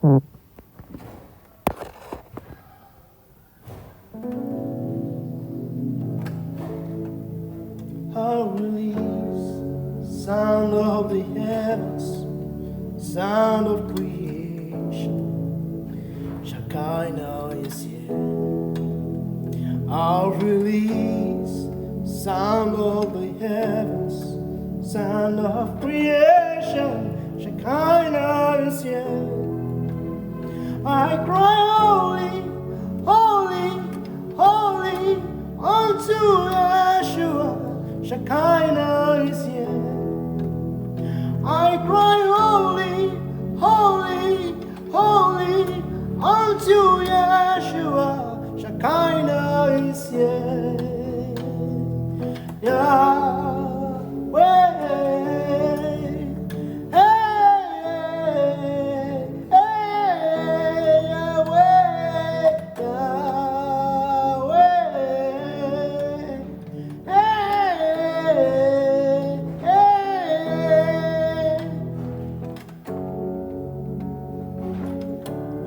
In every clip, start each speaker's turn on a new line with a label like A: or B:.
A: I release sound of the heavens, sound of creation. Shekinah is here. I'll release sound of the heavens, sound of creation. Shekinah is here. I cry, holy, holy, holy, unto Yeshua. Shekinah is here. I cry, holy, holy, holy, unto Yeshua. Shekinah is here. Yahweh, hey, hey, Yahweh, Yahweh, hey, hey.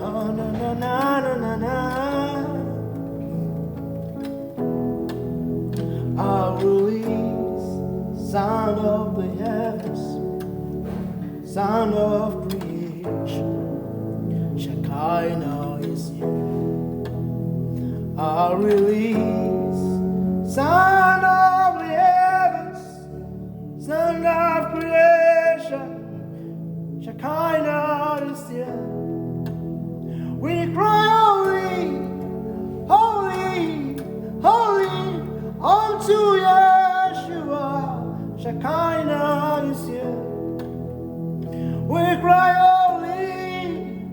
A: Oh, na na na na na na. I release sound of the heavens, sound of creation. Shekinah is here. I release sound of the heavens, sound of creation. Shekinah is here. We cry.